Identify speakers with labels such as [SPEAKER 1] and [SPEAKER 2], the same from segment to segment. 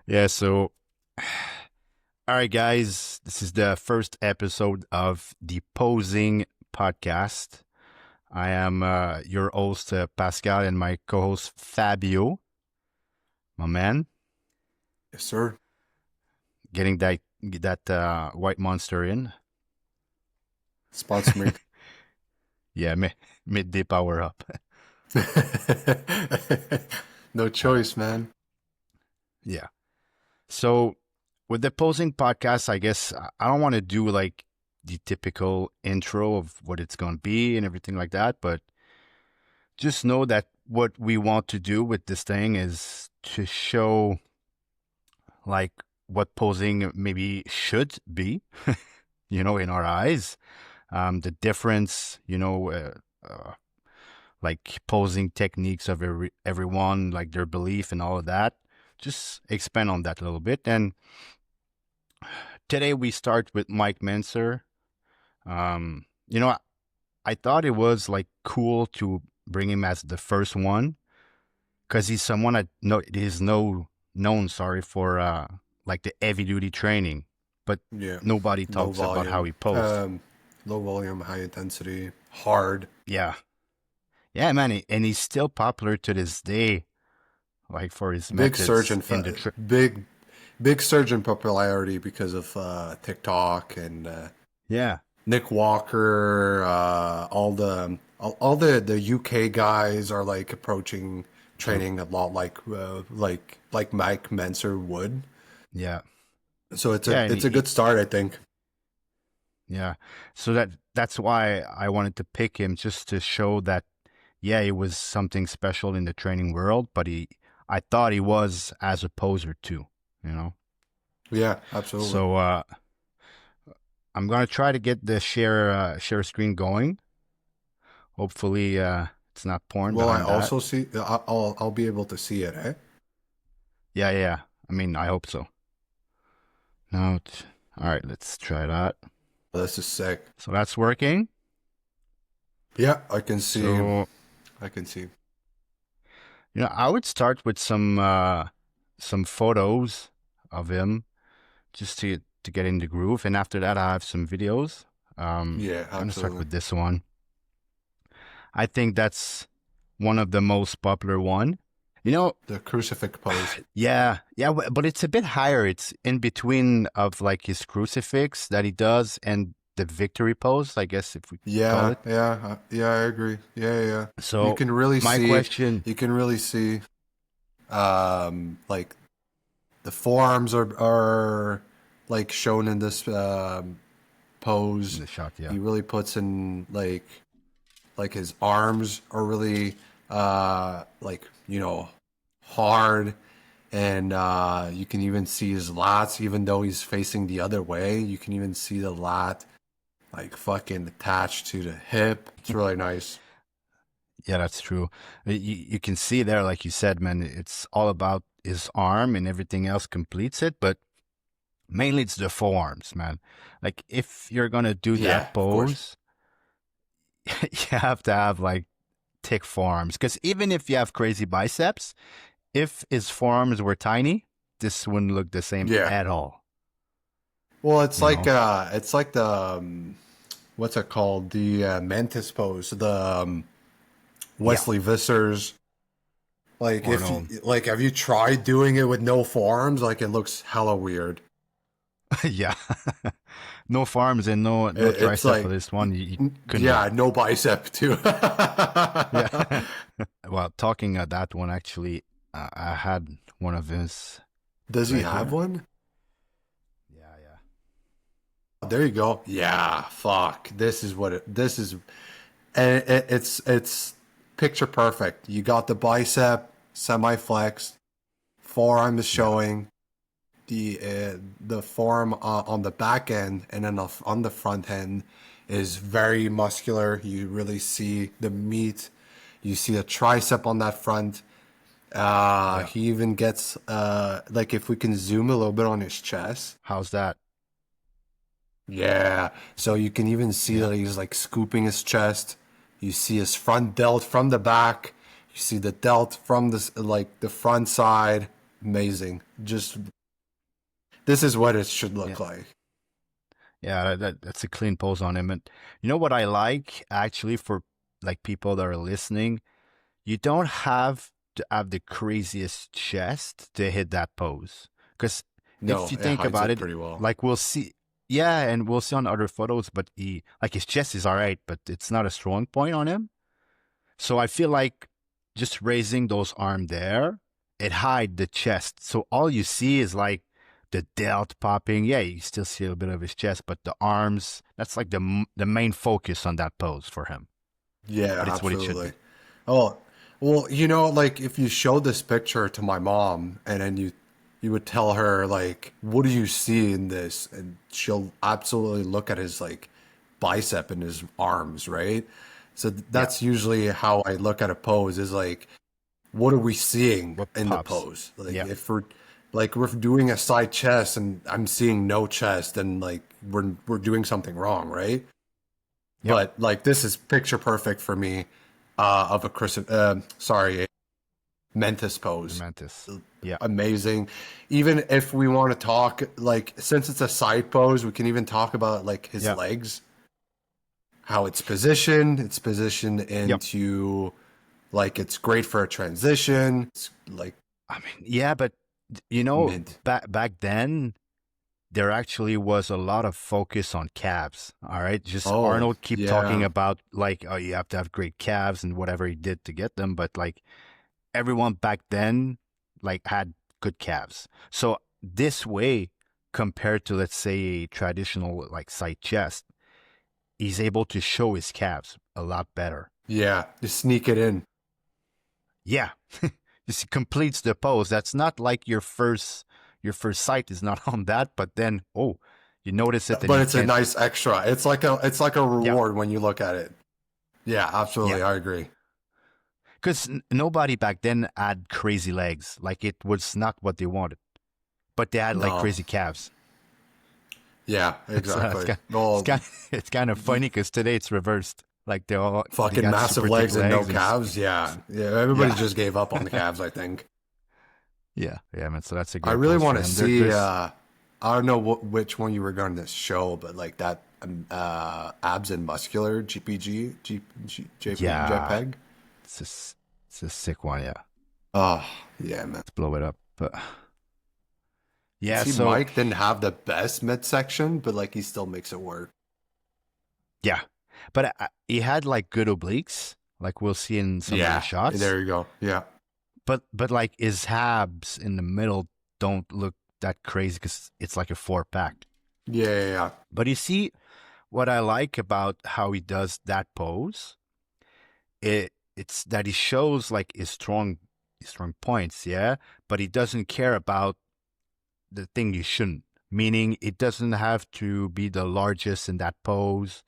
[SPEAKER 1] Yeah, so all right, guys, this is the first episode of the Posing podcast. I am your host, Pascal, and my co-host, Fabio, my man,
[SPEAKER 2] Yes, sir.
[SPEAKER 1] getting that white monster in.
[SPEAKER 2] Sponsor me.
[SPEAKER 1] Yeah, midday power up.
[SPEAKER 2] No
[SPEAKER 1] Uh,
[SPEAKER 2] choice, man.
[SPEAKER 1] yeah. So with the Posing podcast, I guess I don't want to do like the typical intro of what it's going to be and everything like that, but just know that what we want to do with this thing is to show like what posing maybe should be, in our eyes. The difference, like posing techniques of everyone, like their belief and all of that. Just expand on that a little bit. And today we start with Mike Menser. Um, you know, I thought it was like cool to bring him as the first one because he's someone that is known, sorry, for like the heavy duty training, but
[SPEAKER 2] Yeah.
[SPEAKER 1] nobody
[SPEAKER 2] Low
[SPEAKER 1] talks about how
[SPEAKER 2] volume.
[SPEAKER 1] he posed.
[SPEAKER 2] Low volume, high intensity, hard.
[SPEAKER 1] Yeah, yeah, man, and he's still popular to this day, like for his
[SPEAKER 2] Big surge
[SPEAKER 1] methods
[SPEAKER 2] in
[SPEAKER 1] in the
[SPEAKER 2] big surge in popularity because of TikTok and
[SPEAKER 1] yeah,
[SPEAKER 2] Nick Walker. All the UK guys are like approaching training a lot like Mike Menser would.
[SPEAKER 1] yeah,
[SPEAKER 2] So it's
[SPEAKER 1] yeah,
[SPEAKER 2] a
[SPEAKER 1] and
[SPEAKER 2] it's a good start, I think.
[SPEAKER 1] yeah. So that's why I wanted to pick him just to show that yeah, he was something special in the training world, but I thought he was as a poser too, you know.
[SPEAKER 2] Yeah, absolutely.
[SPEAKER 1] So I'm gonna try to get the share screen going. Hopefully, it's not porn
[SPEAKER 2] Will I
[SPEAKER 1] behind that.
[SPEAKER 2] also see? I'll be able to see it, eh?
[SPEAKER 1] Yeah, yeah. I mean, I hope so. No, all right. Let's try that.
[SPEAKER 2] This is sick.
[SPEAKER 1] So that's working.
[SPEAKER 2] Yeah, I can see.
[SPEAKER 1] So
[SPEAKER 2] I can see.
[SPEAKER 1] I would start with some photos of him just to get in the groove, and after that, I have some videos.
[SPEAKER 2] Yeah,
[SPEAKER 1] I'm gonna start
[SPEAKER 2] absolutely.
[SPEAKER 1] with this one. I think that's one of the most popular one. You know,
[SPEAKER 2] The crucifix pose.
[SPEAKER 1] yeah, yeah, but it's a bit higher. It's in between of like his crucifix that he does and the victory pose, I guess if we call
[SPEAKER 2] Yeah,
[SPEAKER 1] it.
[SPEAKER 2] yeah, I agree. Yeah, yeah. You
[SPEAKER 1] So
[SPEAKER 2] can really
[SPEAKER 1] my
[SPEAKER 2] see.
[SPEAKER 1] question,
[SPEAKER 2] You can really see. Like the forearms are like shown in this
[SPEAKER 1] in
[SPEAKER 2] pose.
[SPEAKER 1] the shot, yeah,
[SPEAKER 2] He really puts in like his arms are really like hard, and you can even see his lats even though he's facing the other way. You can even see the lat like fucking attached to the hip. It's really nice.
[SPEAKER 1] yeah, that's true. You can see there, like you said, man, it's all about his arm and everything else completes it, but mainly it's the forearms, man. Like if you're gonna do
[SPEAKER 2] Yeah,
[SPEAKER 1] that
[SPEAKER 2] of course.
[SPEAKER 1] pose, you have to have like thick forearms because even if you have crazy biceps, if his forearms were tiny, this wouldn't look the same
[SPEAKER 2] Yeah.
[SPEAKER 1] at all.
[SPEAKER 2] Well,
[SPEAKER 1] You know,
[SPEAKER 2] it's like the what's it called? The mantis pose. The
[SPEAKER 1] yeah,
[SPEAKER 2] Wesley Vissers. Like if you
[SPEAKER 1] Arnold.
[SPEAKER 2] like, have you tried doing it with no forearms? Like it looks hella weird.
[SPEAKER 1] Yeah, no forearms and no
[SPEAKER 2] It's
[SPEAKER 1] tricep for
[SPEAKER 2] like,
[SPEAKER 1] this one. You couldn't do
[SPEAKER 2] yeah,
[SPEAKER 1] it.
[SPEAKER 2] no bicep too.
[SPEAKER 1] Yeah. Well, talking of that one, actually, I had one of his
[SPEAKER 2] Does he
[SPEAKER 1] right
[SPEAKER 2] have
[SPEAKER 1] here.
[SPEAKER 2] one?
[SPEAKER 1] Yeah, yeah.
[SPEAKER 2] There you go. Yeah, fuck. This is, and it's picture perfect. You got the bicep semi flexed, forearm is
[SPEAKER 1] Yeah.
[SPEAKER 2] showing, the forearm on the back end, and then on the front end is very muscular. You really see the meat. You see a tricep on that front.
[SPEAKER 1] Yeah.
[SPEAKER 2] He even gets like, if we can zoom a little bit on his chest.
[SPEAKER 1] How's that?
[SPEAKER 2] Yeah. So you can even see
[SPEAKER 1] Yeah.
[SPEAKER 2] that he's like scooping his chest. You see his front delt from the back. You see the delt from this, like the front side. amazing. Just this is what it should
[SPEAKER 1] Yeah.
[SPEAKER 2] look like.
[SPEAKER 1] Yeah, that's a clean pose on him. And you know what I like actually for like people that are listening, you don't have to have the craziest chest to hit that pose. Because if
[SPEAKER 2] No,
[SPEAKER 1] you
[SPEAKER 2] it
[SPEAKER 1] think
[SPEAKER 2] hides
[SPEAKER 1] about
[SPEAKER 2] it
[SPEAKER 1] it,
[SPEAKER 2] pretty well.
[SPEAKER 1] like we'll see, yeah, and we'll see on other photos, but like his chest is all right, but it's not a strong point on him. So I feel like just raising those arms there, it hide the chest. So all you see is like the delt popping. Yeah, you still see a bit of his chest, but the arms, that's like the main focus on that pose for him.
[SPEAKER 2] Yeah,
[SPEAKER 1] But it's what it should
[SPEAKER 2] absolutely.
[SPEAKER 1] be.
[SPEAKER 2] Oh, well, you know, like if you showed this picture to my mom and then you would tell her like, what do you see in this? And she'll absolutely look at his like bicep and his arms, right? So
[SPEAKER 1] Yeah.
[SPEAKER 2] that's usually how I look at a pose is like, what are we seeing
[SPEAKER 1] What
[SPEAKER 2] in the
[SPEAKER 1] pops?
[SPEAKER 2] pose? Like
[SPEAKER 1] Yeah.
[SPEAKER 2] if we're doing a side chest and I'm seeing no chest, then like we're doing something wrong, right?
[SPEAKER 1] Yep.
[SPEAKER 2] But like this is picture perfect for me of a sorry, a Mentis
[SPEAKER 1] The
[SPEAKER 2] pose.
[SPEAKER 1] mantis. Yeah.
[SPEAKER 2] Amazing. Even if we want to talk like since it's a side pose, we can even talk about like his
[SPEAKER 1] Yeah.
[SPEAKER 2] legs, how it's positioned. It's positioned
[SPEAKER 1] Yep.
[SPEAKER 2] into like it's great for a transition. It's like
[SPEAKER 1] I mean, yeah, but you know,
[SPEAKER 2] mint.
[SPEAKER 1] back then there actually was a lot of focus on calves. All right. Just
[SPEAKER 2] Oh,
[SPEAKER 1] Arnold keep talking
[SPEAKER 2] yeah.
[SPEAKER 1] about like, oh, you have to have great calves and whatever he did to get them. But like everyone back then, like had good calves. So this way, compared to let's say a traditional like side chest, he's able to show his calves a lot better.
[SPEAKER 2] Yeah. Just sneak it in.
[SPEAKER 1] Yeah. Just completes the pose. That's not like your first sight is not on that, but then oh, you notice it and
[SPEAKER 2] But
[SPEAKER 1] you
[SPEAKER 2] it's a
[SPEAKER 1] can't.
[SPEAKER 2] nice extra. It's like a
[SPEAKER 1] Yeah,
[SPEAKER 2] reward when you look at it. Yeah,
[SPEAKER 1] yeah.
[SPEAKER 2] absolutely. I agree.
[SPEAKER 1] Because nobody back then had crazy legs. Like it was not what they wanted, but they had like
[SPEAKER 2] No.
[SPEAKER 1] crazy calves.
[SPEAKER 2] Yeah,
[SPEAKER 1] So
[SPEAKER 2] exactly. Well,
[SPEAKER 1] it's kind of funny because today it's reversed. Like they
[SPEAKER 2] fucking
[SPEAKER 1] got
[SPEAKER 2] massive
[SPEAKER 1] super thick
[SPEAKER 2] legs and no
[SPEAKER 1] legs and
[SPEAKER 2] calves. Yeah. Yeah. Everybody
[SPEAKER 1] yeah,
[SPEAKER 2] just gave up on the calves, I think.
[SPEAKER 1] yeah, man. So that's a
[SPEAKER 2] I
[SPEAKER 1] great
[SPEAKER 2] really
[SPEAKER 1] pose
[SPEAKER 2] want
[SPEAKER 1] for
[SPEAKER 2] to
[SPEAKER 1] him.
[SPEAKER 2] see,
[SPEAKER 1] There's
[SPEAKER 2] I don't know which one you were going to show, but like that abs and muscular GPG,
[SPEAKER 1] yeah,
[SPEAKER 2] JPEG.
[SPEAKER 1] it's a sick one. Yeah,
[SPEAKER 2] Oh, yeah, man.
[SPEAKER 1] let's blow it up. But yeah,
[SPEAKER 2] See,
[SPEAKER 1] so
[SPEAKER 2] Mike didn't have the best midsection, but like he still makes it work.
[SPEAKER 1] yeah, but he had like good obliques, like we'll see in some of the
[SPEAKER 2] Yeah,
[SPEAKER 1] shots.
[SPEAKER 2] there you go. Yeah.
[SPEAKER 1] But like his abs in the middle don't look that crazy because it's like a four pack.
[SPEAKER 2] Yeah, yeah, yeah.
[SPEAKER 1] But you see what I like about how he does that pose, it's that he shows like his strong points, yeah, but he doesn't care about the thing you shouldn't. Meaning it doesn't have to be the largest in that pose.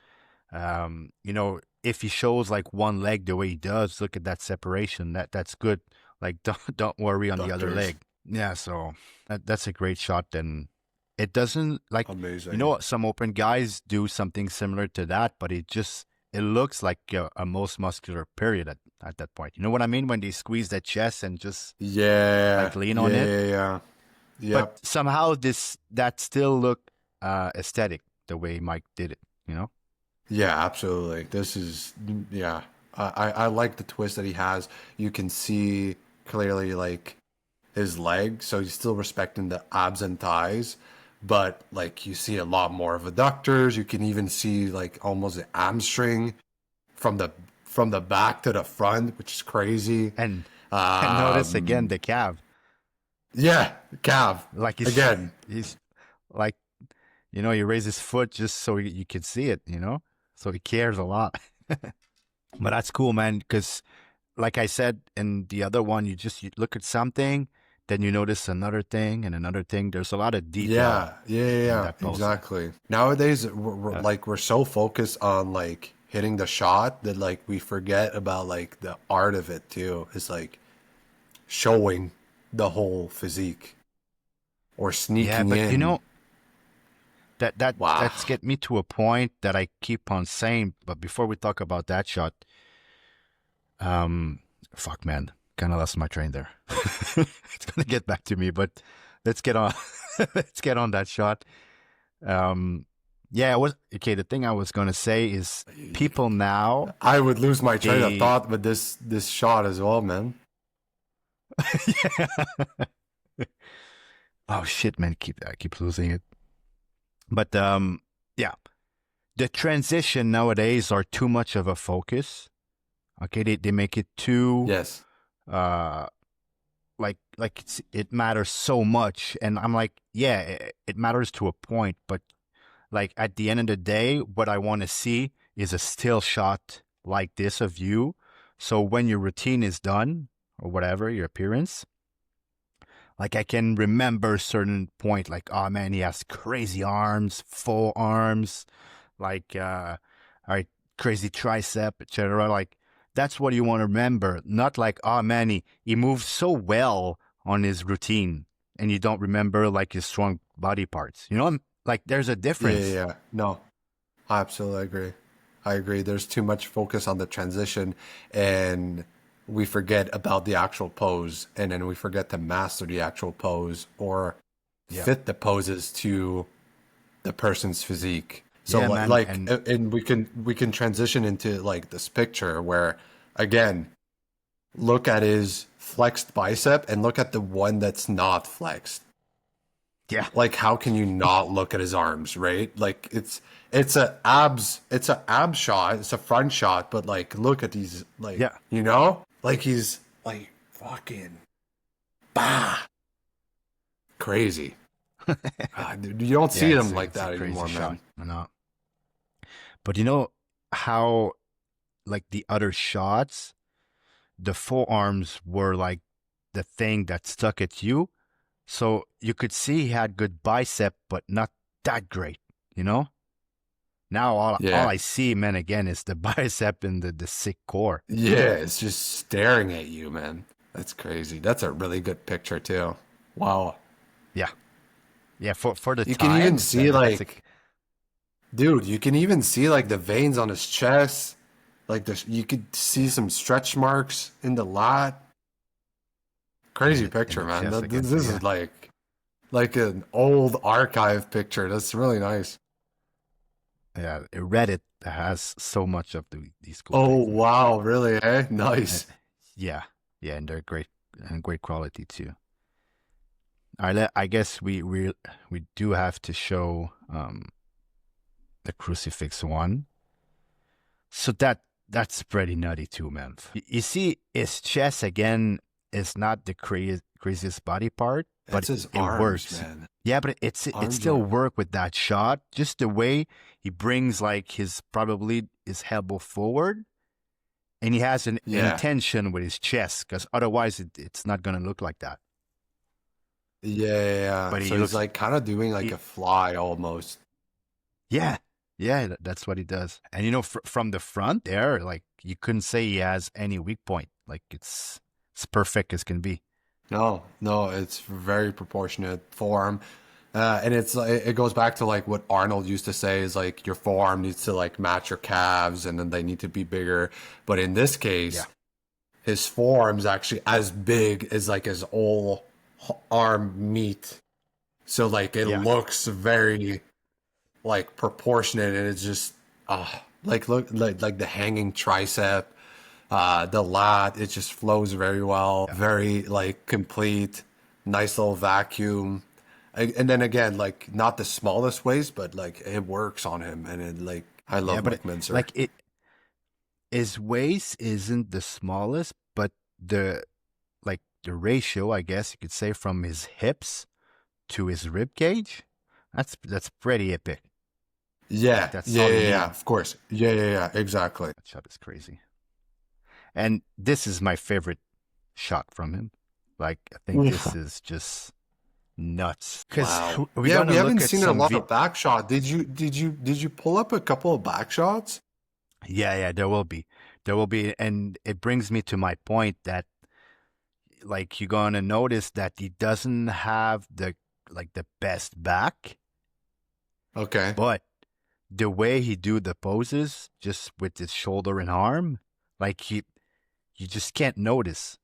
[SPEAKER 1] If he shows like one leg the way he does, look at that separation. That's good. Like don't worry on the other
[SPEAKER 2] Doctors.
[SPEAKER 1] leg. Yeah, so that's a great shot. Then it doesn't like
[SPEAKER 2] Amazing.
[SPEAKER 1] some open guys do something similar to that, but it looks like a most muscular period at that point. You know what I mean? When they squeeze that chest and just
[SPEAKER 2] Yeah,
[SPEAKER 1] like lean
[SPEAKER 2] yeah,
[SPEAKER 1] on it,
[SPEAKER 2] yeah, yeah.
[SPEAKER 1] but
[SPEAKER 2] Yep.
[SPEAKER 1] somehow that still look aesthetic the way Mike did it. You know?
[SPEAKER 2] Yeah, absolutely. This is, yeah. I like the twist that he has. You can see clearly like his leg, so he's still respecting the abs and thighs, but like you see a lot more of adductors. You can even see like almost an hamstring from the back to the front, which is crazy.
[SPEAKER 1] And and notice again
[SPEAKER 2] Um,
[SPEAKER 1] the calf.
[SPEAKER 2] yeah, calf
[SPEAKER 1] Like
[SPEAKER 2] again.
[SPEAKER 1] he's like he raises his foot just so you can see it. So he cares a lot. But that's cool, man. Because like I said in the other one, you look at something, then you notice another thing and another thing. There's a lot of detail
[SPEAKER 2] Yeah, yeah, yeah,
[SPEAKER 1] in
[SPEAKER 2] yeah,
[SPEAKER 1] that pose.
[SPEAKER 2] exactly. Nowadays,
[SPEAKER 1] Uh,
[SPEAKER 2] we're so focused on like hitting the shot that like we forget about like the art of it too. It's like showing the whole physique or
[SPEAKER 1] yeah,
[SPEAKER 2] sneaking
[SPEAKER 1] but
[SPEAKER 2] in.
[SPEAKER 1] that's
[SPEAKER 2] Wow.
[SPEAKER 1] get me to a point that I keep on saying. But before we talk about that shot, um, fuck, man. kind of lost my train there. It's gonna get back to me, but let's get on. Let's get on that shot. Yeah, the thing I was gonna say is people now
[SPEAKER 2] I would lose my train of
[SPEAKER 1] they
[SPEAKER 2] thought with this shot as well, man.
[SPEAKER 1] yeah. Oh shit, man, I keep losing it. But yeah, the transition nowadays are too much of a focus. Okay, they make it too
[SPEAKER 2] Yes.
[SPEAKER 1] uh it matters so much, and I'm like, yeah, it matters to a point, but like at the end of the day, what I want to see is a still shot like this of you. So when your routine is done or whatever, your appearance, like I can remember a certain point, like, oh man, he has crazy arms, full arms, like all right, crazy tricep, etc. Like that's what you want to remember, not like, oh man, he moves so well on his routine, and you don't remember like his strong body parts. You know, like there's a difference.
[SPEAKER 2] Yeah. No, I absolutely agree. I agree. There's too much focus on the transition, and we forget about the actual pose, and then we forget to master the actual pose or
[SPEAKER 1] Yeah,
[SPEAKER 2] fit the poses to the person's physique. So
[SPEAKER 1] yeah, man,
[SPEAKER 2] like,
[SPEAKER 1] and
[SPEAKER 2] and we can transition into like this picture where, again, look at his flexed bicep and look at the one that's not flexed.
[SPEAKER 1] yeah,
[SPEAKER 2] Like, how can you not look at his arms, right? Like, it's a ab shot, it's a front shot, but like, look at these, like,
[SPEAKER 1] yeah,
[SPEAKER 2] like he's like fucking bah crazy. Dude, you don't
[SPEAKER 1] yeah.
[SPEAKER 2] see them like
[SPEAKER 1] It's a
[SPEAKER 2] that
[SPEAKER 1] crazy
[SPEAKER 2] anymore,
[SPEAKER 1] shot,
[SPEAKER 2] man.
[SPEAKER 1] I know. But you know how like the other shots, the forearms were like the thing that stuck at you. So you could see he had good bicep, but not that great, you know? Now all
[SPEAKER 2] Yeah,
[SPEAKER 1] I see, man, again, is the bicep and the sick core.
[SPEAKER 2] yeah, it's just staring at you, man. That's crazy. That's a really good picture too. Wow.
[SPEAKER 1] Yeah. Yeah, for the
[SPEAKER 2] You can even
[SPEAKER 1] time,
[SPEAKER 2] see
[SPEAKER 1] that's a
[SPEAKER 2] like, dude, you can even see like the veins on his chest. Like you could see some stretch marks in the lat. Crazy
[SPEAKER 1] in
[SPEAKER 2] picture,
[SPEAKER 1] the
[SPEAKER 2] man.
[SPEAKER 1] chest
[SPEAKER 2] This
[SPEAKER 1] again too, yeah.
[SPEAKER 2] is like an old archive picture. That's really nice.
[SPEAKER 1] Yeah, Reddit has so much of these cool
[SPEAKER 2] Oh
[SPEAKER 1] things, man.
[SPEAKER 2] wow, really? Eh?
[SPEAKER 1] Uh,
[SPEAKER 2] Nice.
[SPEAKER 1] yeah. Yeah, and they're great and great quality too. I guess we do have to show the Crucifix one. So that's pretty nutty too, man. You see, his chest again is not the craziest body part,
[SPEAKER 2] That's
[SPEAKER 1] but
[SPEAKER 2] his
[SPEAKER 1] it
[SPEAKER 2] arms,
[SPEAKER 1] works.
[SPEAKER 2] man.
[SPEAKER 1] Yeah, but it
[SPEAKER 2] Arms
[SPEAKER 1] still
[SPEAKER 2] are.
[SPEAKER 1] work with that shot. Just the way he brings like his probably his elbow forward, and he has an
[SPEAKER 2] Yeah.
[SPEAKER 1] intention with his chest, because otherwise it's not gonna look like that.
[SPEAKER 2] Yeah, yeah, yeah.
[SPEAKER 1] But
[SPEAKER 2] So
[SPEAKER 1] he
[SPEAKER 2] he's
[SPEAKER 1] looks,
[SPEAKER 2] like kind of doing like
[SPEAKER 1] he,
[SPEAKER 2] a fly almost.
[SPEAKER 1] yeah, yeah, that's what he does. And you know, from the front there, like you couldn't say he has any weak point. Like it's perfect as can be.
[SPEAKER 2] No, no, it's very proportionate form. And it's like it goes back to like what Arnold used to say is like your forearm needs to like match your calves and then they need to be bigger. But in this
[SPEAKER 1] Yeah,
[SPEAKER 2] case, his forearm's actually as big as like his whole arm meat. So like it
[SPEAKER 1] yeah,
[SPEAKER 2] looks very like proportionate and it's just like look like the hanging tricep, the lat, it just flows very well,
[SPEAKER 1] yeah,
[SPEAKER 2] very like complete, nice little vacuum. And then again, like not the smallest waist, but like it works on him and it like I
[SPEAKER 1] yeah.
[SPEAKER 2] love
[SPEAKER 1] But
[SPEAKER 2] Mike Menser.
[SPEAKER 1] like his waist isn't the smallest, but the like the ratio, I guess you could say, from his hips to his rib cage, that's pretty epic. Like
[SPEAKER 2] Yeah,
[SPEAKER 1] that's
[SPEAKER 2] yeah,
[SPEAKER 1] all you
[SPEAKER 2] yeah, yeah,
[SPEAKER 1] need.
[SPEAKER 2] of course. Yeah, yeah, yeah, exactly.
[SPEAKER 1] That shot is crazy. And this is my favorite shot from him. Like I think
[SPEAKER 2] Oof.
[SPEAKER 1] this is just nuts. Because
[SPEAKER 2] Wow.
[SPEAKER 1] we're
[SPEAKER 2] Yeah,
[SPEAKER 1] gonna
[SPEAKER 2] we
[SPEAKER 1] look
[SPEAKER 2] haven't
[SPEAKER 1] at
[SPEAKER 2] seen a
[SPEAKER 1] some
[SPEAKER 2] lot of back shot. Did you pull up a couple of back shots?
[SPEAKER 1] yeah, there will be, and it brings me to my point that like you're gonna notice that he doesn't have the best back,
[SPEAKER 2] Okay.
[SPEAKER 1] but the way he do the poses just with his shoulder and arm, like you just can't notice.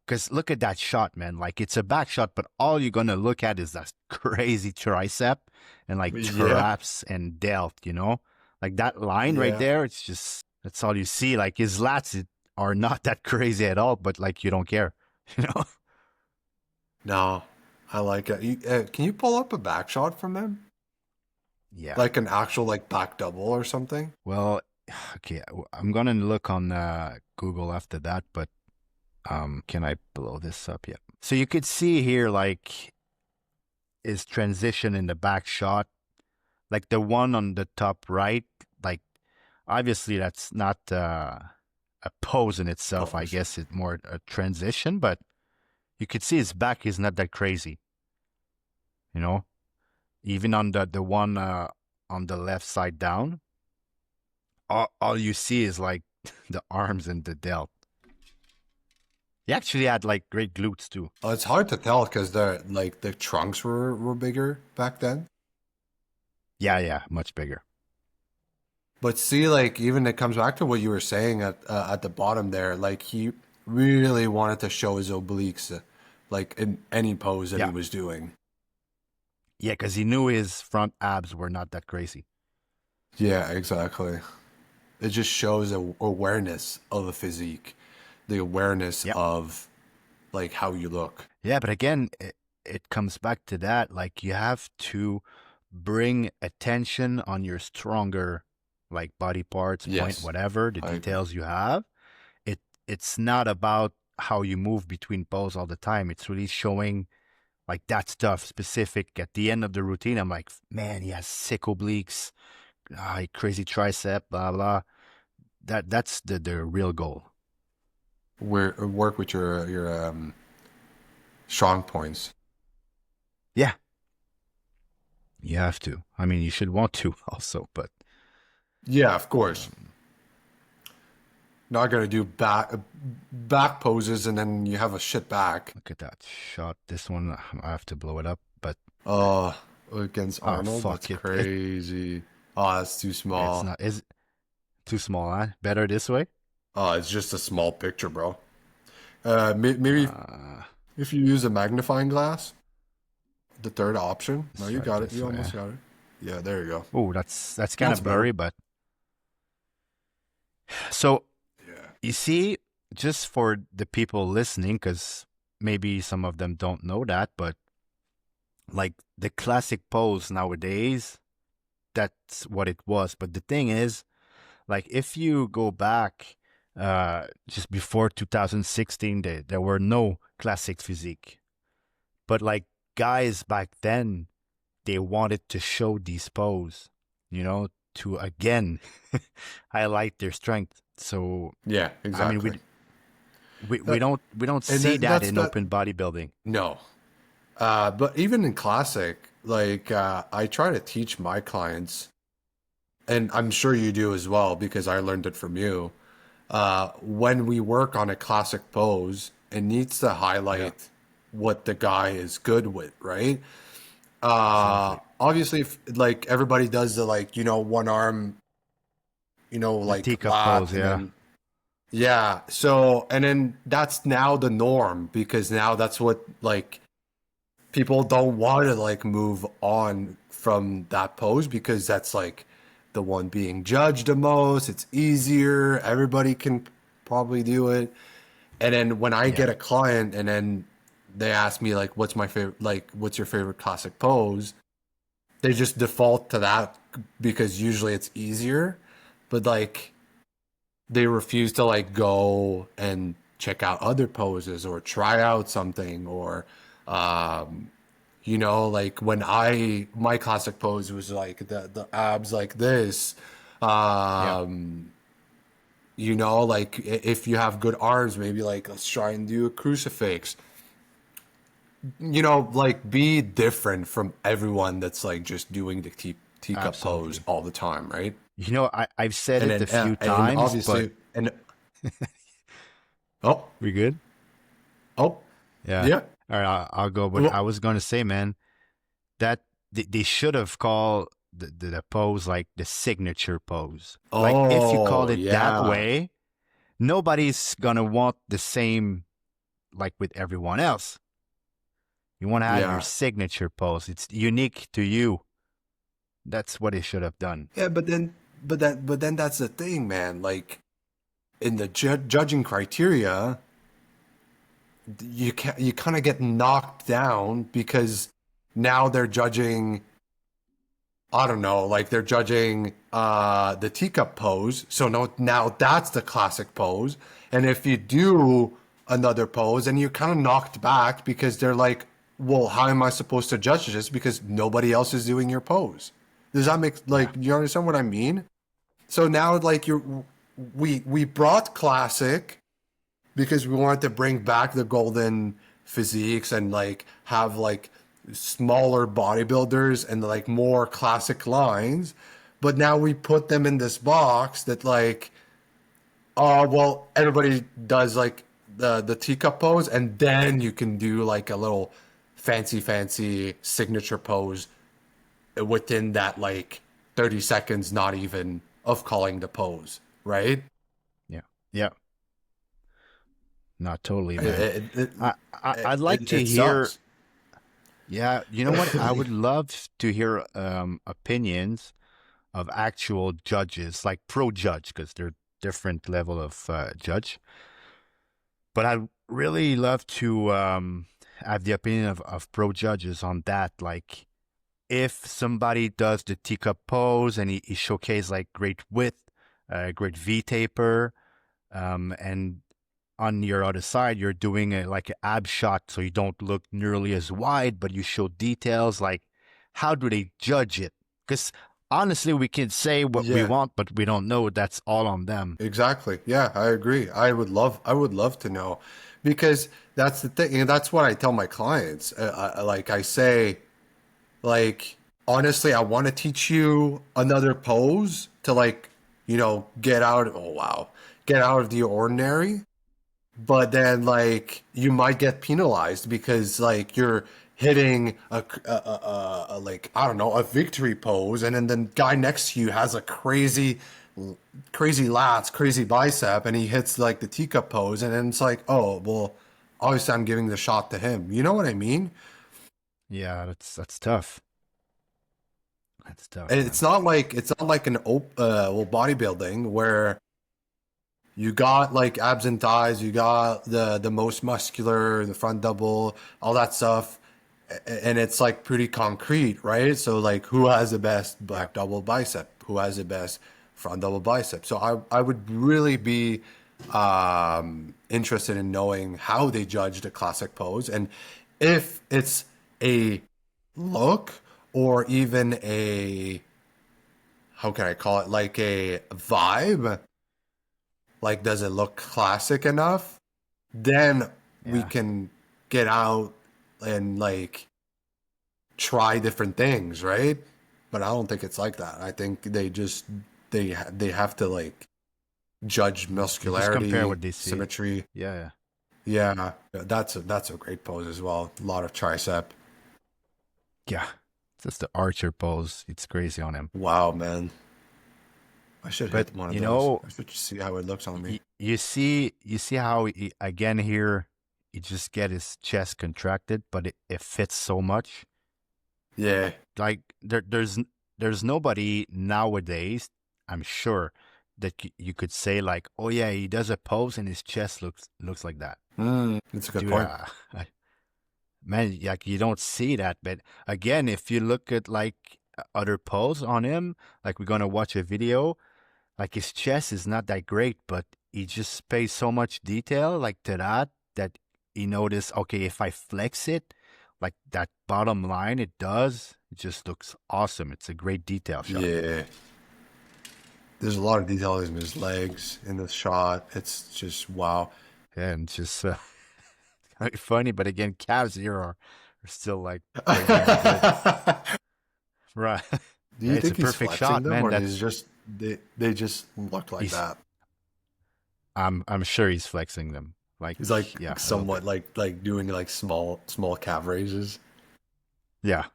[SPEAKER 1] Because look at that shot, man. Like it's a back shot, but all you're gonna look at is that crazy tricep and like
[SPEAKER 2] Yeah,
[SPEAKER 1] traps and delt, you know? Like that line right
[SPEAKER 2] yeah.
[SPEAKER 1] there, it's just that's all you see. Like his lats are not that crazy at all, but like you don't care, you know?
[SPEAKER 2] No, I like it. Can you pull up a back shot from him?
[SPEAKER 1] Yeah.
[SPEAKER 2] Like an actual like back double or something?
[SPEAKER 1] Well, okay, I'm gonna look on Google after that, but can I blow this up? Yeah. So you could see here like his transition in the back shot, like the one on the top right, like obviously that's not a pose in itself. I
[SPEAKER 2] Pose.
[SPEAKER 1] guess it's more a transition, but you could see his back is not that crazy, you know? Even on the one on the left side down, all you see is like the arms and the delt. He actually had like great glutes too.
[SPEAKER 2] It's hard to tell because the trunks were bigger back then.
[SPEAKER 1] Yeah, yeah, much bigger.
[SPEAKER 2] But see, like even it comes back to what you were saying at the bottom there. Like he really wanted to show his obliques, like in any pose that he
[SPEAKER 1] Yeah,
[SPEAKER 2] was doing.
[SPEAKER 1] yeah, because he knew his front abs were not that crazy.
[SPEAKER 2] Yeah, exactly. It just shows a awareness of the physique, the awareness
[SPEAKER 1] Yeah,
[SPEAKER 2] of like how you look.
[SPEAKER 1] yeah, but again, it comes back to that. Like you have to bring attention on your stronger, like body parts, point,
[SPEAKER 2] Yes,
[SPEAKER 1] whatever the
[SPEAKER 2] I agree.
[SPEAKER 1] details you have. It's not about how you move between pose all the time. It's really showing like that stuff specific at the end of the routine. I'm like, man, he has sick obliques, crazy tricep, blah blah. That's the real goal.
[SPEAKER 2] Work with your strong points.
[SPEAKER 1] Yeah, you have to. I mean, you should want to also, but
[SPEAKER 2] Yeah, of course.
[SPEAKER 1] um,
[SPEAKER 2] Not gonna do back poses and then you have a shit back.
[SPEAKER 1] look at that shot. This one, I have to blow it up, but
[SPEAKER 2] Oh, against
[SPEAKER 1] oh
[SPEAKER 2] Arnold, that's
[SPEAKER 1] fuck it,
[SPEAKER 2] crazy. Oh, that's too
[SPEAKER 1] it's
[SPEAKER 2] small.
[SPEAKER 1] not is too small, huh? Better this way.
[SPEAKER 2] Oh, it's just a small picture, bro. Maybe
[SPEAKER 1] Uh,
[SPEAKER 2] if you use a magnifying glass, the third option. No,
[SPEAKER 1] let's
[SPEAKER 2] you
[SPEAKER 1] try it
[SPEAKER 2] got it.
[SPEAKER 1] this
[SPEAKER 2] You
[SPEAKER 1] way.
[SPEAKER 2] almost got it. Yeah, there you go.
[SPEAKER 1] Oh, that's kind
[SPEAKER 2] That's
[SPEAKER 1] of
[SPEAKER 2] better.
[SPEAKER 1] blurry, but so
[SPEAKER 2] Yeah.
[SPEAKER 1] you see, just for the people listening, because maybe some of them don't know that, but like the classic pose nowadays, that's what it was. But the thing is, like if you go back just before 2016, there were no classic physique. But like guys back then, they wanted to show these pose, you know, to again highlight their strength. So
[SPEAKER 2] Yeah,
[SPEAKER 1] I mean,
[SPEAKER 2] exactly.
[SPEAKER 1] we
[SPEAKER 2] That,
[SPEAKER 1] don't
[SPEAKER 2] and
[SPEAKER 1] see that
[SPEAKER 2] that's
[SPEAKER 1] in
[SPEAKER 2] that.
[SPEAKER 1] open bodybuilding.
[SPEAKER 2] No, but even in classic, like I try to teach my clients, and I'm sure you do as well because I learned it from you. When we work on a classic pose, it needs to
[SPEAKER 1] Yeah,
[SPEAKER 2] highlight what the guy is good with, right?
[SPEAKER 1] exactly.
[SPEAKER 2] Obviously, if, like everybody does the like one arm,
[SPEAKER 1] The
[SPEAKER 2] like
[SPEAKER 1] teacup pose,
[SPEAKER 2] lat, and
[SPEAKER 1] yeah.
[SPEAKER 2] then yeah. So and then that's now the norm because now that's what like people don't want to like move on from that pose because that's like the one being judged the most. It's easier. Everybody can probably do it. And then when I
[SPEAKER 1] Yeah.
[SPEAKER 2] get a client and then they ask me like what's my favorite like what's your favorite classic pose? They just default to that because usually it's easier. But like they refuse to like go and check out other poses or try out something or um like when my classic pose was like the abs like this.
[SPEAKER 1] Yeah.
[SPEAKER 2] Um, like if you have good arms, maybe like let's try and do a crucifix. Like be different from everyone that's like just doing the teacup pose
[SPEAKER 1] Absolutely.
[SPEAKER 2] all the time, right?
[SPEAKER 1] You know, I've said
[SPEAKER 2] And
[SPEAKER 1] it a
[SPEAKER 2] then
[SPEAKER 1] few
[SPEAKER 2] and
[SPEAKER 1] times, but
[SPEAKER 2] obviously and oh
[SPEAKER 1] we good?
[SPEAKER 2] oh
[SPEAKER 1] Yeah.
[SPEAKER 2] yeah.
[SPEAKER 1] All right, I'll go. But I
[SPEAKER 2] Well,
[SPEAKER 1] was going to say, man, that they should have called the pose like the signature pose. Like if you
[SPEAKER 2] oh
[SPEAKER 1] called it that
[SPEAKER 2] yeah.
[SPEAKER 1] way, nobody's gonna want the same like with everyone else. You want to have your
[SPEAKER 2] Yeah.
[SPEAKER 1] signature pose. It's unique to you. That's what it should have done.
[SPEAKER 2] Yeah, but then that's the thing, man. Like in the judging criteria, you kind of get knocked down because now they're judging, I don't know, like they're judging the teacup pose. So now that's the classic pose. And if you do another pose and you're kind of knocked back because they're like, well, how am I supposed to judge this? Because nobody else is doing your pose. Does that make, like,
[SPEAKER 1] Yeah.
[SPEAKER 2] you understand what I mean? So now like we brought classic because we wanted to bring back the golden physiques and like have like smaller bodybuilders and like more classic lines. But now we put them in this box that like, oh well, everybody does like the teacup pose, and then you can do like a little fancy signature pose within that like 30 seconds, not even of calling the pose, right?
[SPEAKER 1] Yeah. Yeah. Not totally,
[SPEAKER 2] It
[SPEAKER 1] man.
[SPEAKER 2] it it,
[SPEAKER 1] I'd like to
[SPEAKER 2] it
[SPEAKER 1] hear.
[SPEAKER 2] sucks.
[SPEAKER 1] Yeah, you know what? I would love to hear opinions of actual judges, like pro judge, because they're different level of judge. But I'd really love to have the opinion of pro judges on that. Like, if somebody does the teacup pose and he showcases like great width, great V taper, and on your other side, you're doing like an ab shot, so you don't look nearly as wide, but you show details. Like, how do they judge it? Because honestly, we can say what we
[SPEAKER 2] Yeah,
[SPEAKER 1] want, but we don't know. That's all on them.
[SPEAKER 2] exactly. Yeah, I agree. I would love to know because that's the thing, and that's what I tell my clients. Like I say, like honestly, I want to teach you another pose to like, get out. Oh wow, get out of the ordinary. But then like you might get penalized because like you're hitting like I don't know, a victory pose, and then the guy next to you has a crazy lats, crazy bicep, and he hits like the teacup pose, and then it's like, oh well, obviously I'm giving the shot to him. You know what I mean?
[SPEAKER 1] Yeah, that's tough. That's tough,
[SPEAKER 2] And
[SPEAKER 1] man.
[SPEAKER 2] it's not like an well, bodybuilding where you got like abs and thighs, you got the most muscular, the front double, all that stuff, and it's like pretty concrete, right? So like, who has the best
[SPEAKER 1] Yeah.
[SPEAKER 2] back double bicep? Who has the best front double bicep? So I would really be interested in knowing how they judge the classic pose, and if it's a look or even a, how can I call it, like a vibe, like does it look classic enough, then we
[SPEAKER 1] Yeah.
[SPEAKER 2] can get out and like try different things, right? But I don't think it's like that. I think they have to like judge
[SPEAKER 1] They just compare
[SPEAKER 2] muscularity,
[SPEAKER 1] what they see.
[SPEAKER 2] symmetry.
[SPEAKER 1] Yeah, yeah.
[SPEAKER 2] Yeah, that's a great pose as well. A lot of tricep.
[SPEAKER 1] Yeah. Just the archer pose. It's crazy on him.
[SPEAKER 2] Wow, man. I should
[SPEAKER 1] But
[SPEAKER 2] hit one of
[SPEAKER 1] you
[SPEAKER 2] those.
[SPEAKER 1] know,
[SPEAKER 2] I should see how it looks on me.
[SPEAKER 1] you see how again here he just get his chest contracted, but it fits so much.
[SPEAKER 2] Yeah,
[SPEAKER 1] Like there's nobody nowadays, I'm sure, that you could say like, oh yeah, he does a pose and his chest looks like that.
[SPEAKER 2] that's a good
[SPEAKER 1] Dude,
[SPEAKER 2] point.
[SPEAKER 1] man, like you don't see that. But again, if you look at like other pose on him, like we're gonna watch a video, like his chest is not that great, but he just pays so much detail like to that he noticed, okay, if I flex it, like that bottom line, it just looks awesome. It's a great detail shot.
[SPEAKER 2] Yeah. There's a lot of detail in his legs in this shot. It's just wow.
[SPEAKER 1] Yeah, and just kind of funny, but again, calves here are still like
[SPEAKER 2] Do
[SPEAKER 1] crazy good. Right. Yeah,
[SPEAKER 2] you
[SPEAKER 1] it's a
[SPEAKER 2] think he's
[SPEAKER 1] perfect
[SPEAKER 2] flexing
[SPEAKER 1] shot,
[SPEAKER 2] them,
[SPEAKER 1] man.
[SPEAKER 2] or
[SPEAKER 1] That's
[SPEAKER 2] is just they just look like
[SPEAKER 1] he's
[SPEAKER 2] that?
[SPEAKER 1] I'm sure he's flexing them. Like,
[SPEAKER 2] He's like
[SPEAKER 1] yeah, a little
[SPEAKER 2] somewhat
[SPEAKER 1] bit.
[SPEAKER 2] like doing like small calf raises.
[SPEAKER 1] Yeah.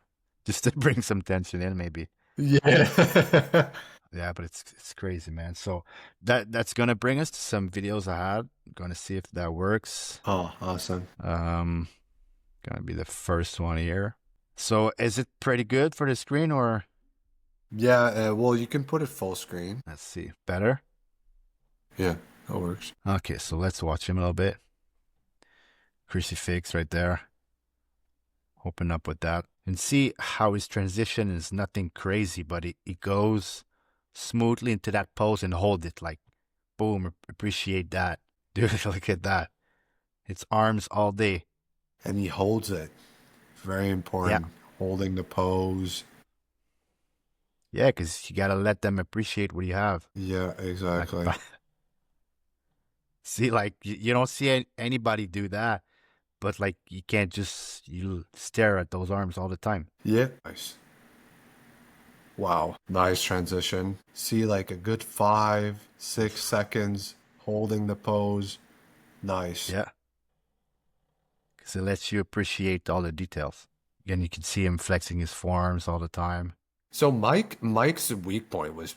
[SPEAKER 1] Just to bring some tension in, maybe.
[SPEAKER 2] Yeah.
[SPEAKER 1] Yeah, but it's crazy, man. So that's gonna bring us to some videos I had. Gonna see if that works.
[SPEAKER 2] Oh, awesome.
[SPEAKER 1] Um, Gonna be the first one here. So is it pretty good for the screen or
[SPEAKER 2] Yeah, well, you can put it full screen.
[SPEAKER 1] let's see, better?
[SPEAKER 2] Yeah, that works.
[SPEAKER 1] Okay, so let's watch him a little bit. Crucifix right there. Open up with that and see how his transition is nothing crazy, but it goes smoothly into that pose and hold it like boom. Appreciate that. Dude, look at that. It's arms all day.
[SPEAKER 2] And he holds it. Very
[SPEAKER 1] Yeah.
[SPEAKER 2] important. Holding the pose.
[SPEAKER 1] Yeah, because you got to let them appreciate what you have.
[SPEAKER 2] Yeah,
[SPEAKER 1] Like,
[SPEAKER 2] exactly.
[SPEAKER 1] see, like, you don't see anybody do that, but like, you can't just, you stare at those arms all the time.
[SPEAKER 2] Yeah. Nice. Wow. Nice transition. See, like a good 5, 6 seconds holding the pose. Nice.
[SPEAKER 1] Yeah. Because it lets you appreciate all the details. And you can see him flexing his forearms all the time.
[SPEAKER 2] So Mike's weak point was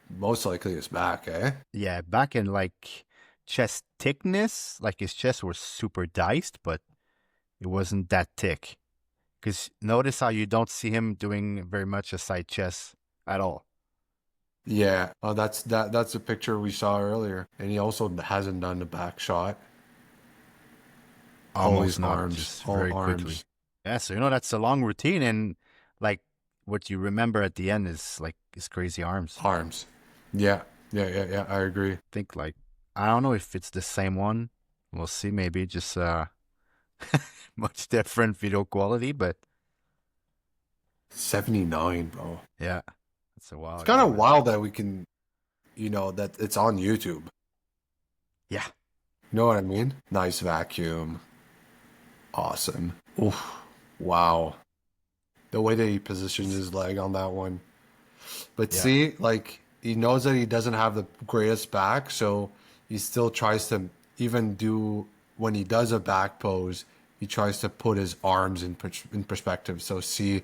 [SPEAKER 2] most likely his back, eh?
[SPEAKER 1] Yeah, back in like chest thickness, like his chest was super diced, but it wasn't that thick. Because notice how you don't see him doing very much a side chest at all.
[SPEAKER 2] Yeah. Oh, that's the picture we saw earlier. And he also hasn't done the back shot.
[SPEAKER 1] Almost
[SPEAKER 2] Always
[SPEAKER 1] not,
[SPEAKER 2] arms.
[SPEAKER 1] just
[SPEAKER 2] All
[SPEAKER 1] very quickly.
[SPEAKER 2] arms.
[SPEAKER 1] Yeah, so that's a long routine, and like what you remember at the end is like his crazy arms.
[SPEAKER 2] Arms. Yeah. Yeah. I agree.
[SPEAKER 1] I think like I don't know if it's the same one. We'll see. Maybe just much different video quality, but
[SPEAKER 2] 79, bro.
[SPEAKER 1] yeah, it's a while
[SPEAKER 2] It's
[SPEAKER 1] ago,
[SPEAKER 2] kind of
[SPEAKER 1] man.
[SPEAKER 2] wild that we can, that it's on YouTube.
[SPEAKER 1] Yeah,
[SPEAKER 2] You know what I mean? Nice vacuum. Awesome. Oof. Wow. The way that he positioned his leg on that one. But
[SPEAKER 1] yeah,
[SPEAKER 2] see, like, he knows that he doesn't have the greatest back, so he still tries to even do, when he does a back pose, he tries to put his arms in perspective. So see,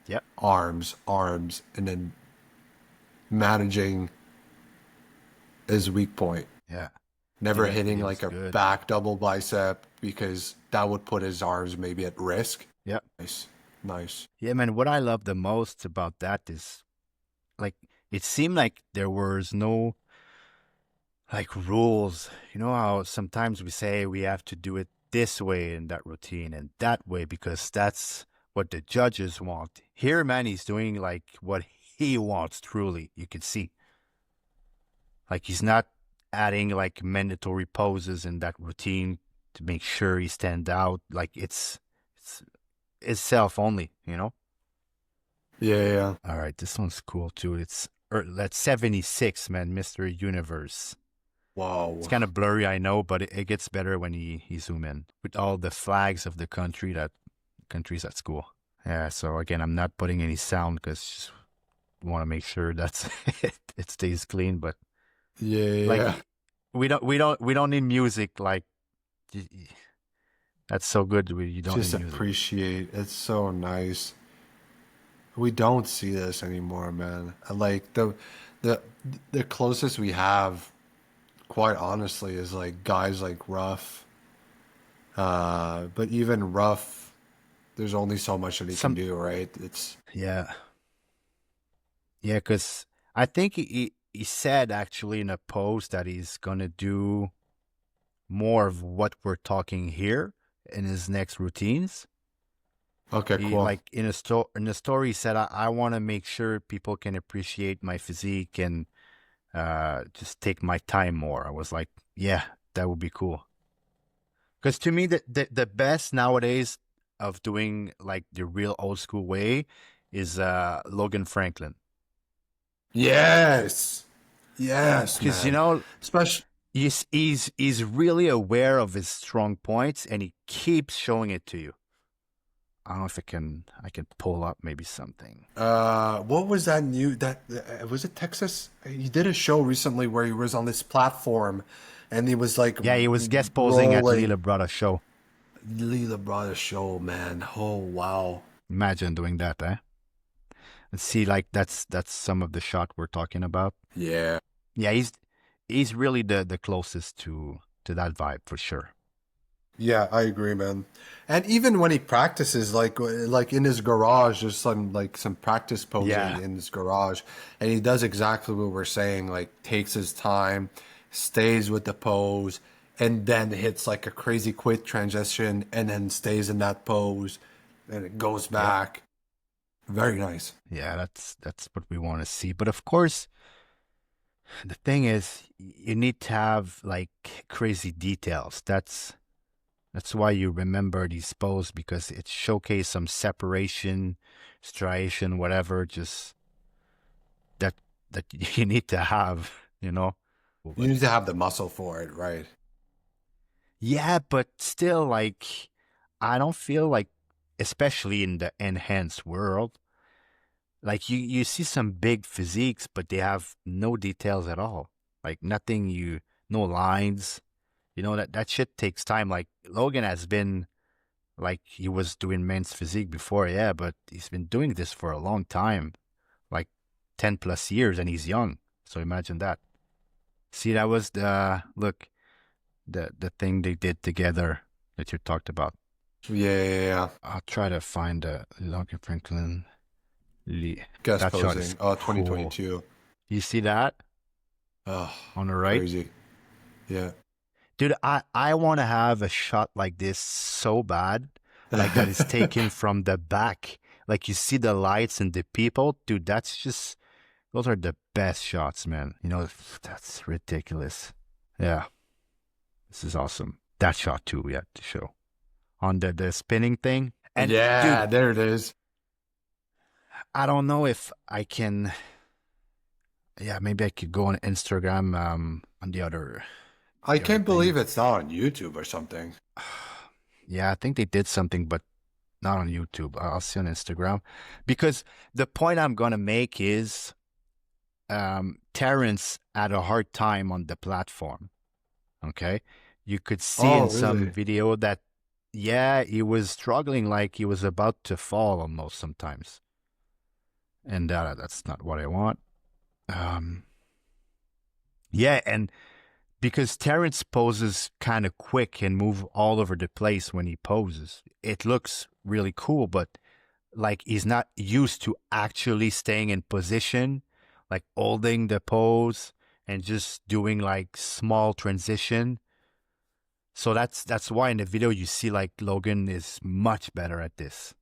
[SPEAKER 1] yeah,
[SPEAKER 2] arms, and then managing his weak point.
[SPEAKER 1] yeah.
[SPEAKER 2] Never
[SPEAKER 1] He
[SPEAKER 2] hitting
[SPEAKER 1] was
[SPEAKER 2] like a
[SPEAKER 1] good.
[SPEAKER 2] back double bicep because that would put his arms maybe at risk.
[SPEAKER 1] Yeah,
[SPEAKER 2] Nice. Nice.
[SPEAKER 1] yeah, man. What I love the most about that is like it seemed like there was no like rules. You know how sometimes we say we have to do it this way in that routine and that way because that's what the judges want. Here, man, he's doing like what he wants truly. You can see. Like he's not adding like mandatory poses in that routine to make sure he stand out. Like it's itself only, you know?
[SPEAKER 2] Yeah.
[SPEAKER 1] All right, this one's cool too. That's 76, man, Mr. Universe.
[SPEAKER 2] Wow.
[SPEAKER 1] It's kind of blurry, I know, but it gets better when he zoom in with all the flags of the countries at school. Yeah, so again, I'm not putting any sound because want to make sure that's it stays clean. But like
[SPEAKER 2] Yeah.
[SPEAKER 1] we don't need music. Like that's so good. You don't
[SPEAKER 2] Just
[SPEAKER 1] need music.
[SPEAKER 2] appreciate. It's so nice. We don't see this anymore, man. Like the the closest we have, quite honestly, is like guys like Ruff. But even Ruff, there's only so much that he can
[SPEAKER 1] Some
[SPEAKER 2] do, right? It's
[SPEAKER 1] yeah yeah because I think he said actually in a post that he's gonna do more of what we're talking here in his next routines.
[SPEAKER 2] okay,
[SPEAKER 1] He
[SPEAKER 2] cool.
[SPEAKER 1] like in the story he said I want to make sure people can appreciate my physique and just take my time more. I was like, yeah, that would be cool. Because to me, the best nowadays of doing like the real old school way is Logan Franklin.
[SPEAKER 2] Yes. Yes,
[SPEAKER 1] Because you
[SPEAKER 2] man.
[SPEAKER 1] know
[SPEAKER 2] Especially
[SPEAKER 1] he's really aware of his strong points and he keeps showing it to you. I don't know if I can pull up maybe something.
[SPEAKER 2] what was that new that was it Texas? He did a show recently where he was on this platform and he was like
[SPEAKER 1] Yeah, he was guest posing at
[SPEAKER 2] rolling.
[SPEAKER 1] Lila Brada show.
[SPEAKER 2] Leela brought a show, man. Oh wow.
[SPEAKER 1] Imagine doing that, eh? See, like that's some of the shot we're talking about.
[SPEAKER 2] Yeah.
[SPEAKER 1] Yeah, he's really the closest to that vibe for sure.
[SPEAKER 2] Yeah, I agree, man. And even when he practices, like in his garage, there's some practice posing
[SPEAKER 1] Yeah,
[SPEAKER 2] in his garage, and he does exactly what we're saying. Like takes his time, stays with the pose, and then hits like a crazy quick transition, and then stays in that pose, and it goes
[SPEAKER 1] yep.
[SPEAKER 2] back. Very nice.
[SPEAKER 1] Yeah, that's what we want to see. But of course, the thing is, you need to have like crazy details. That's why you remember these poses because it showcase some separation, striation, whatever. Just that that you need to have, you know.
[SPEAKER 2] You
[SPEAKER 1] But
[SPEAKER 2] need to have the muscle for it, right?
[SPEAKER 1] yeah, but still, like, I don't feel like, especially in the enhanced world, like you see some big physiques, but they have no details at all. Like nothing, no lines. You know that shit takes time. Like Logan has been like he was doing men's physique before, yeah, but he's been doing this for a long time, like 10 plus years, and he's young. So imagine that. See, that was the look, the thing they did together that you talked about.
[SPEAKER 2] Yeah, yeah, yeah.
[SPEAKER 1] I'll try to find Logan Franklin.
[SPEAKER 2] Guest
[SPEAKER 1] That shot is
[SPEAKER 2] posing. Oh,
[SPEAKER 1] cool.
[SPEAKER 2] 2022.
[SPEAKER 1] You see that
[SPEAKER 2] Oh,
[SPEAKER 1] on the right?
[SPEAKER 2] crazy. Yeah.
[SPEAKER 1] Dude, I want to have a shot like this so bad, like that is taken from the back. Like you see the lights and the people, dude, those are the best shots, man. You know, that's ridiculous. Yeah, this is awesome. That shot too, we have to show on the spinning thing. And
[SPEAKER 2] Yeah,
[SPEAKER 1] dude,
[SPEAKER 2] there it is.
[SPEAKER 1] I don't know if I can. Yeah, maybe I could go on Instagram. On
[SPEAKER 2] I
[SPEAKER 1] the other
[SPEAKER 2] can't
[SPEAKER 1] thing.
[SPEAKER 2] believe it's not on YouTube or something.
[SPEAKER 1] Yeah, I think they did something, but not on YouTube. I'll see on Instagram. Because the point I'm gonna make is Terrence had a hard time on the platform. Okay. You could see
[SPEAKER 2] Oh,
[SPEAKER 1] in some
[SPEAKER 2] really?
[SPEAKER 1] video that yeah, he was struggling like he was about to fall almost sometimes. And that's not what I want. Um yeah, and because Terrence poses kind of quick and move all over the place when he poses. It looks really cool, but like he's not used to actually staying in position, like holding the pose and just doing like small transition. So that's why in the video you see like Logan is much better at this.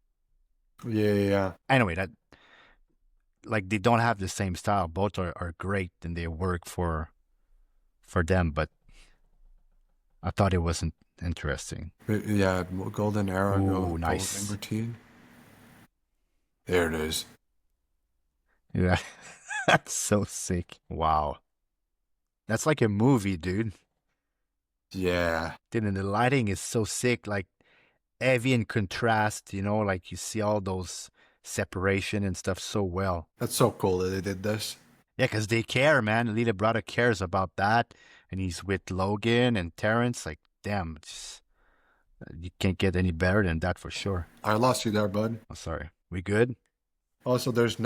[SPEAKER 2] Yeah, yeah, yeah.
[SPEAKER 1] Anyway, that like they don't have the same style. Both are great and they work for them, but I thought it wasn't interesting.
[SPEAKER 2] Yeah, golden era
[SPEAKER 1] Ooh,
[SPEAKER 2] posing
[SPEAKER 1] nice.
[SPEAKER 2] routine. There it is.
[SPEAKER 1] Yeah. That's so sick. Wow. That's like a movie, dude.
[SPEAKER 2] Yeah,
[SPEAKER 1] Dude, and the lighting is so sick, like heavy in contrast, you know, like you see all those separation and stuff so well.
[SPEAKER 2] that's so cool that they did this.
[SPEAKER 1] Yeah, because they care, man. Little brother cares about that. And he's with Logan and Terrence. Like, damn, you can't get any better than that for sure.
[SPEAKER 2] I lost you there, bud.
[SPEAKER 1] Oh, sorry. We good?
[SPEAKER 2] Also, there's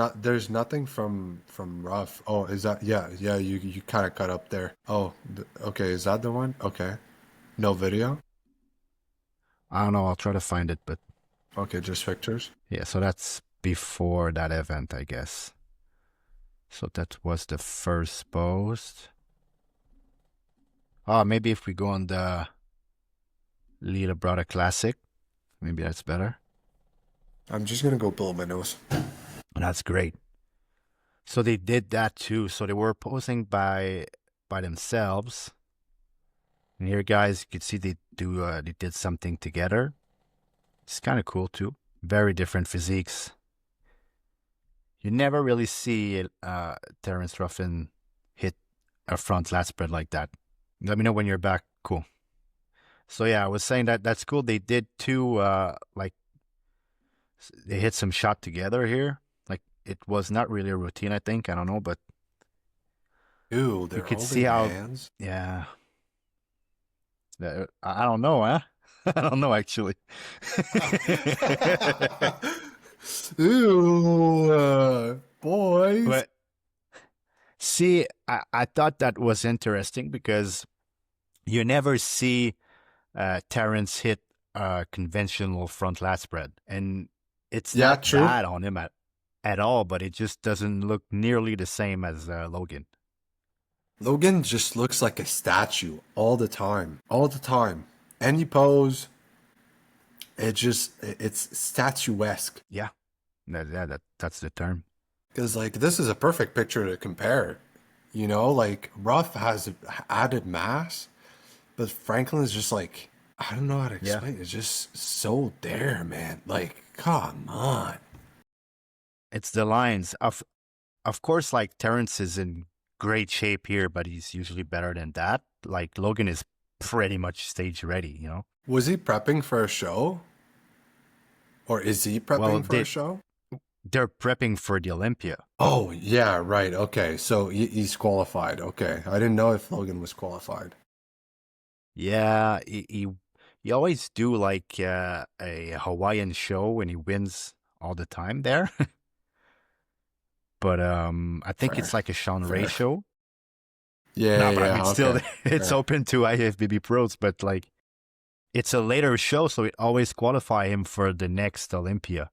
[SPEAKER 2] nothing from rough. Oh, is that yeah, yeah, you kind of cut up there. Oh, okay, is that the one? Okay. No video?
[SPEAKER 1] I don't know. I'll try to find it, but
[SPEAKER 2] Okay, just pictures.
[SPEAKER 1] yeah, so that's before that event, I guess. So that was the first post. Oh, maybe if we go on the Little Brother Classic, maybe that's better.
[SPEAKER 2] I'm just gonna go blow my nose.
[SPEAKER 1] That's great. So they did that too. So they were posing by themselves. And here, guys, you can see they did something together. It's kind of cool too. Very different physiques. You never really see Terrence Ruffin hit a front lat spread like that. Let me know when you're back. Cool. So yeah, I was saying that that's cool. They did two like they hit some shot together here. Like it was not really a routine, I think. I don't know, but
[SPEAKER 2] Ew,
[SPEAKER 1] you
[SPEAKER 2] they're
[SPEAKER 1] could see
[SPEAKER 2] holding
[SPEAKER 1] how
[SPEAKER 2] hands.
[SPEAKER 1] yeah. I don't know, huh? I don't know actually.
[SPEAKER 2] Ew.
[SPEAKER 1] see, I thought that was interesting because you never see Terrence hit a conventional front lat spread, and it's
[SPEAKER 2] Yeah,
[SPEAKER 1] not
[SPEAKER 2] true.
[SPEAKER 1] bad on him at all, but it just doesn't look nearly the same as Logan.
[SPEAKER 2] Logan just looks like a statue all the time. All the time. Any pose, it's statuesque.
[SPEAKER 1] Yeah, that's the term.
[SPEAKER 2] Because, like, this is a perfect picture to compare. You know, like, Ruff has added mass, but Franklin is just like, I don't know how to
[SPEAKER 1] Yeah,
[SPEAKER 2] explain it. It's just so there, man. Like, come on.
[SPEAKER 1] it's the lines. Of course, like Terrence is in great shape here, but he's usually better than that. Like Logan is pretty much stage ready, you know.
[SPEAKER 2] Was he prepping for a show? Or is he
[SPEAKER 1] Well,
[SPEAKER 2] prepping for a show?
[SPEAKER 1] they're prepping for the Olympia.
[SPEAKER 2] Oh, yeah, right. Okay. So he's qualified. Okay. I didn't know if Logan was qualified.
[SPEAKER 1] Yeah, he always do like a Hawaiian show and he wins all the time there. But I think
[SPEAKER 2] Fair.
[SPEAKER 1] it's like a Sean Ray
[SPEAKER 2] Fair.
[SPEAKER 1] show.
[SPEAKER 2] Yeah,
[SPEAKER 1] No, but I
[SPEAKER 2] yeah,
[SPEAKER 1] mean still
[SPEAKER 2] okay.
[SPEAKER 1] it's
[SPEAKER 2] Fair.
[SPEAKER 1] open to IFBB pros, but like it's a later show, so it always qualify him for the next Olympia.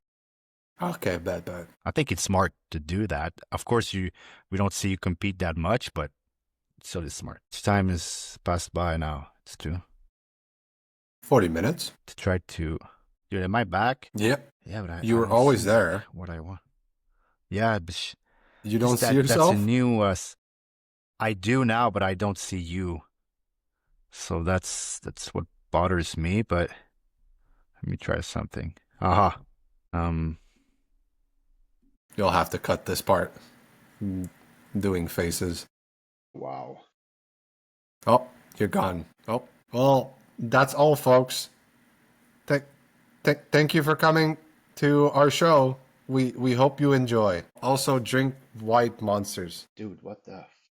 [SPEAKER 2] Okay, bad.
[SPEAKER 1] I think it's smart to do that. Of course, we don't see you compete that much, but still it's smart. Time is passed by now. It's
[SPEAKER 2] 40 minutes.
[SPEAKER 1] to try to. Dude, am I back?
[SPEAKER 2] Yep.
[SPEAKER 1] Yeah, but
[SPEAKER 2] You
[SPEAKER 1] I
[SPEAKER 2] were
[SPEAKER 1] don't
[SPEAKER 2] always
[SPEAKER 1] see
[SPEAKER 2] there.
[SPEAKER 1] what I want. Yeah, but
[SPEAKER 2] You don't
[SPEAKER 1] just
[SPEAKER 2] see
[SPEAKER 1] that's a
[SPEAKER 2] yourself?
[SPEAKER 1] new. I do now, but I don't see you. So that's what bothers me. But let me try something. Aha. Um.
[SPEAKER 2] You'll have to cut this part. Doing faces.
[SPEAKER 1] Wow.
[SPEAKER 2] Oh, you're gone. Oh, well, that's all, folks. Thank, thank you for coming to our show. We hope you enjoy. Also, drink white monsters.
[SPEAKER 1] Dude, what the